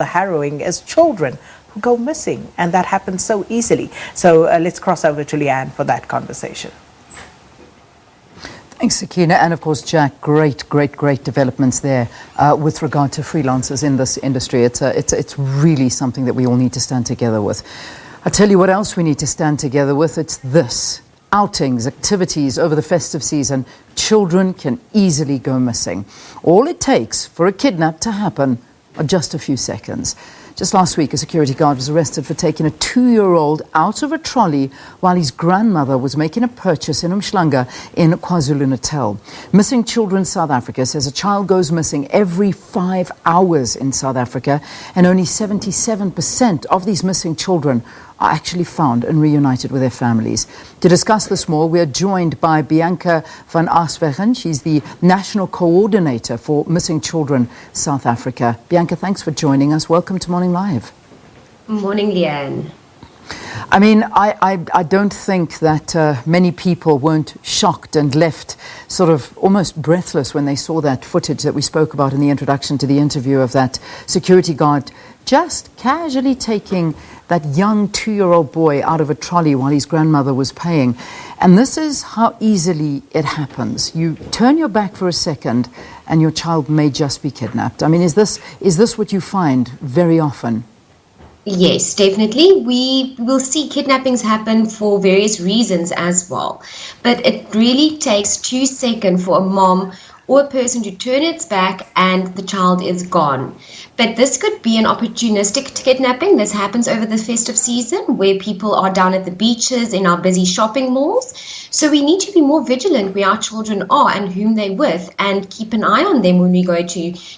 the harrowing is children who go missing, and that happens so easily. So let's cross over to Leanne for that conversation. Thanks, Sakina. And of course, Jack, great developments there with regard to freelancers in this industry. It's really something that we all need to stand together with. I'll tell you what else we need to stand together with. It's this. Outings, activities over the festive season. Children can easily go missing. All it takes for a kidnap to happen are just a few seconds. Just last week, a security guard was arrested for taking a 2-year-old out of a trolley while his grandmother was making a purchase in Umhlanga in KwaZulu-Natal. Missing Children South Africa says a child goes missing every 5 hours in South Africa, and only 77% of these missing children are actually found and reunited with their families. To discuss this more, we are joined by Bianca van Aswegen. She's the National Coordinator for Missing Children South Africa. Bianca, thanks for joining us. Welcome to Morning Live. Morning, Leanne. I mean, I don't think that many people weren't shocked and left sort of almost breathless when they saw that footage that we spoke about in the introduction to the interview of that security guard just casually taking that young 2-year-old boy out of a trolley while his grandmother was paying. And this is how easily it happens. You turn your back for a second and your child may just be kidnapped. I mean, is this what you find very often? Yes, definitely. We will see kidnappings happen for various reasons as well. But it really takes 2 seconds for a mom or a person to turn its back and the child is gone. But this could be an opportunistic kidnapping. This happens over the festive season where people are down at the beaches, in our busy shopping malls. So we need to be more vigilant where our children are and whom they're with, and keep an eye on them when we go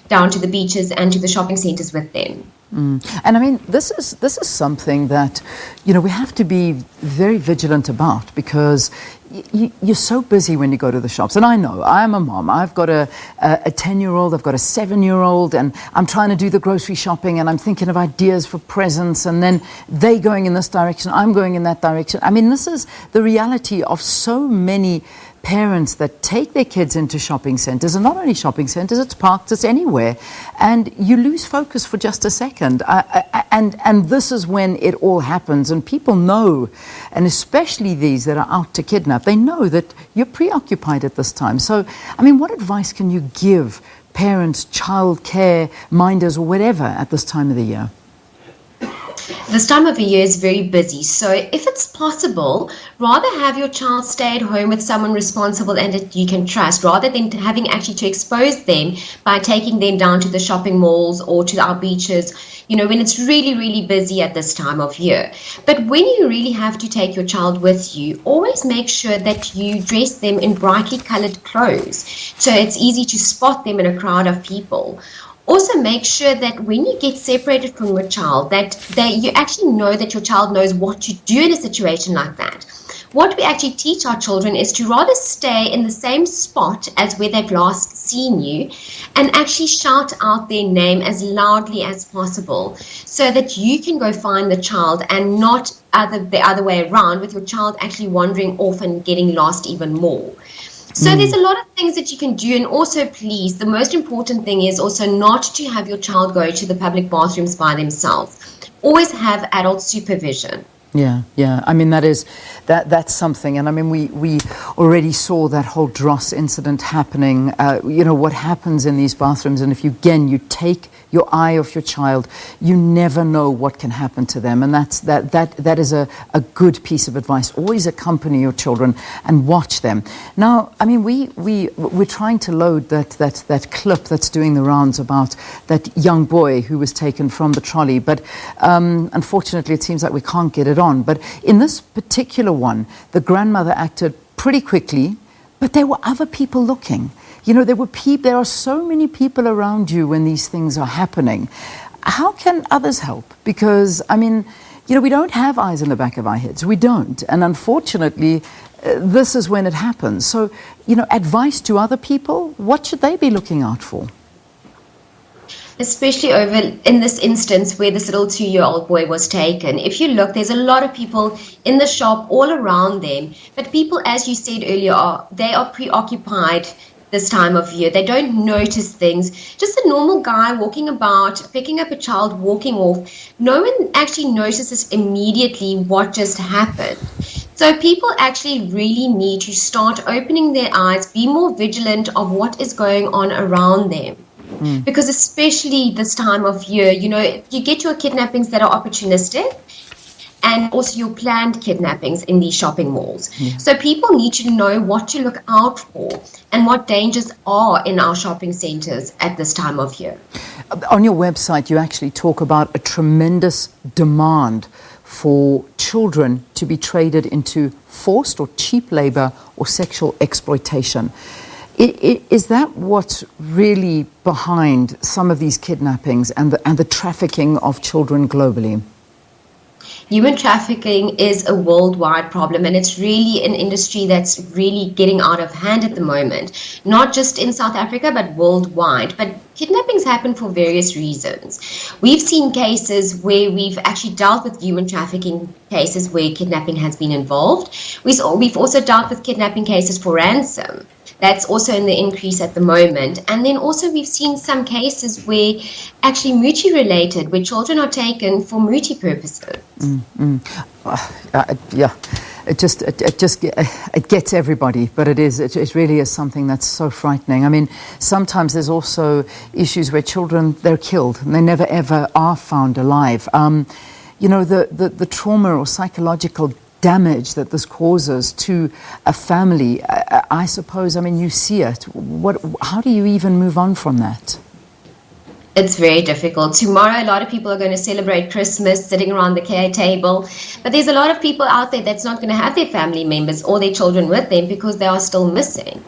down to the beaches and to the shopping centres with them. And I mean, this is something that, you know, we have to be very vigilant about, because you're so busy when you go to the shops. And I know, I'm a mom. I've got a 10-year-old, I've got a 7-year-old, and I'm trying to do the grocery shopping, and I'm thinking of ideas for presents, and then they going in this direction, I'm going in that direction. I mean, this is the reality of so many parents that take their kids into shopping centres, and not only shopping centres, it's parks, it's anywhere, and you lose focus for just a second. And this is when it all happens, and people know, and especially these that are out to kidnap, they know that you're preoccupied at this time. So, I mean, what advice can you give parents, child care minders, or whatever at this time of the year? This time of the year is very busy, so if it's possible, rather have your child stay at home with someone responsible and that you can trust, rather than having actually to expose them by taking them down to the shopping malls or to our beaches, you know, when it's really, really busy at this time of year. But when you really have to take your child with you, always make sure that you dress them in brightly colored clothes, so it's easy to spot them in a crowd of people. Also, make sure that when you get separated from your child, that you actually know that your child knows what to do in a situation like that. What we actually teach our children is to rather stay in the same spot as where they've last seen you, and actually shout out their name as loudly as possible, so that you can go find the child, and not the other way around, with your child actually wandering off and getting lost even more. So there's a lot of things that you can do, and also, please, the most important thing is also not to have your child go to the public bathrooms by themselves. Always have adult supervision. Yeah. I mean, that's something. And I mean, we already saw that whole dross incident happening. You know, what happens in these bathrooms, and if you take your eye off your child, you never know what can happen to them. And that is a good piece of advice. Always accompany your children and watch them. Now, I mean, we're trying to load that clip that's doing the rounds about that young boy who was taken from the trolley, but unfortunately it seems like we can't get it on. But in this particular one, the grandmother acted pretty quickly, but there were other people looking. You know, there are so many people around you when these things are happening. How can others help? Because, I mean, you know, we don't have eyes in the back of our heads. We don't. And unfortunately, this is when it happens. So, you know, advice to other people, what should they be looking out for? Especially over in this instance where this little 2-year-old boy was taken. If you look, there's a lot of people in the shop all around them. But people, as you said earlier, they are preoccupied this time of year. They don't notice things. Just a normal guy walking about, picking up a child, walking off. No one actually notices immediately what just happened. So people actually really need to start opening their eyes, be more vigilant of what is going on around them. Because especially this time of year, you know, you get your kidnappings that are opportunistic and also your planned kidnappings in these shopping malls. So people need to know what to look out for and what dangers are in our shopping centres at this time of year. On your website, you actually talk about a tremendous demand for children to be traded into forced or cheap labour or sexual exploitation. Is that what's really behind some of these kidnappings and the trafficking of children globally? Human trafficking is a worldwide problem, and it's really an industry that's really getting out of hand at the moment, not just in South Africa, but worldwide. But kidnappings happen for various reasons. We've seen cases where we've actually dealt with human trafficking cases where kidnapping has been involved. We've also dealt with kidnapping cases for ransom. That's also in the increase at the moment. And then also we've seen some cases where actually Muti related, where children are taken for Muti purposes. Yeah, it gets everybody, but it really is something that's so frightening. I mean, sometimes there's also issues where children, they're killed and they never ever are found alive. You know, the trauma or psychological damage that this causes to a family, I suppose, I mean, you see it. How do you even move on from that? It's very difficult. Tomorrow, a lot of people are going to celebrate Christmas sitting around the care table. But there's a lot of people out there that's not going to have their family members or their children with them because they are still missing.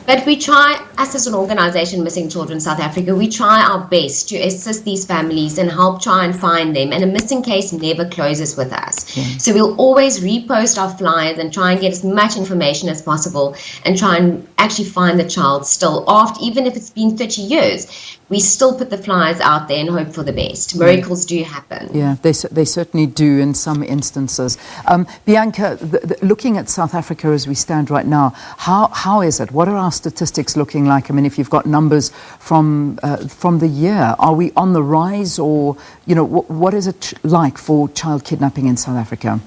But we try, us as an organization, Missing Children South Africa, we try our best to assist these families and help try and find them. And a missing case never closes with us. Yeah. So we'll always repost our flyers and try and get as much information as possible and try and actually find the child still after, even if it's been 30 years. We still put the flyers out there and hope for the best. Miracles do happen. Yeah, they certainly do in some instances. Bianca, looking at South Africa as we stand right now, how is it? What are our statistics looking like? I mean, if you've got numbers from the year, are we on the rise, or you know, what is it like for child kidnapping in South Africa?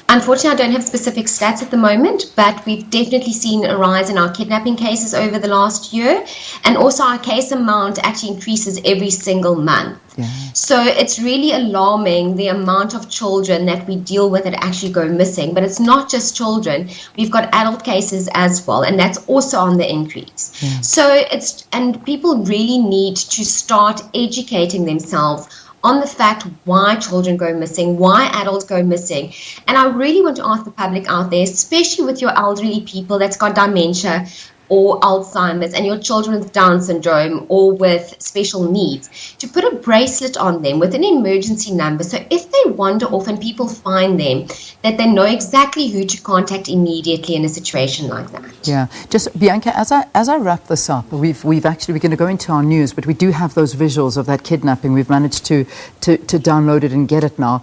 Unfortunately, I don't have specific stats at the moment, but we've definitely seen a rise in our kidnapping cases over the last year. And also our case amount actually increases every single month. Yeah. So it's really alarming the amount of children that we deal with that actually go missing. But it's not just children. We've got adult cases as well, and that's also on the increase. Yeah. So and people really need to start educating themselves on the fact why children go missing, why adults go missing. And I really want to ask the public out there, especially with your elderly people that's got dementia or Alzheimer's and your children with Down syndrome or with special needs, to put a bracelet on them with an emergency number. So if they wander off and people find them, that they know exactly who to contact immediately in a situation like that. Yeah. Just Bianca, as I wrap this up, we're going to go into our news, but we do have those visuals of that kidnapping. We've managed to download it and get it now.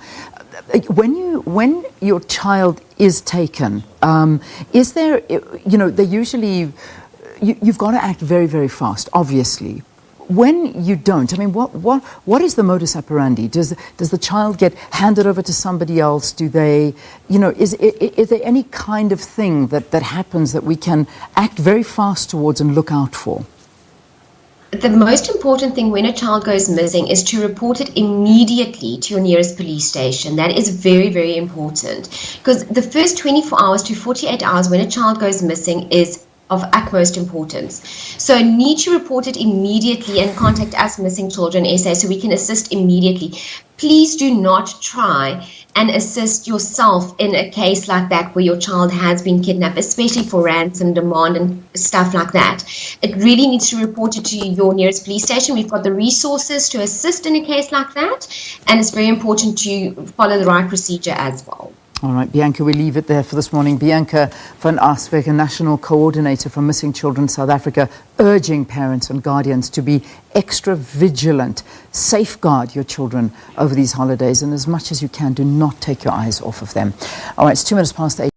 When your child is taken, is there, you know, they usually, you've got to act very, very fast, obviously. When you don't, I mean, what is the modus operandi? Does the child get handed over to somebody else? Do they, you know, is there any kind of thing that happens that we can act very fast towards and look out for? The most important thing when a child goes missing is to report it immediately to your nearest police station. That is very, very important, because the first 24 hours to 48 hours when a child goes missing is of utmost importance. So need to report it immediately and contact us, Missing Children SA, so we can assist immediately. Please do not try and assist yourself in a case like that where your child has been kidnapped, especially for ransom demand and stuff like that. It really needs to report it to your nearest police station. We've got the resources to assist in a case like that, and it's very important to follow the right procedure as well. All right, Bianca, we leave it there for this morning. Bianca van Aswegen, National Coordinator for Missing Children South Africa, urging parents and guardians to be extra vigilant. Safeguard your children over these holidays, and as much as you can, do not take your eyes off of them. All right, it's 8:02.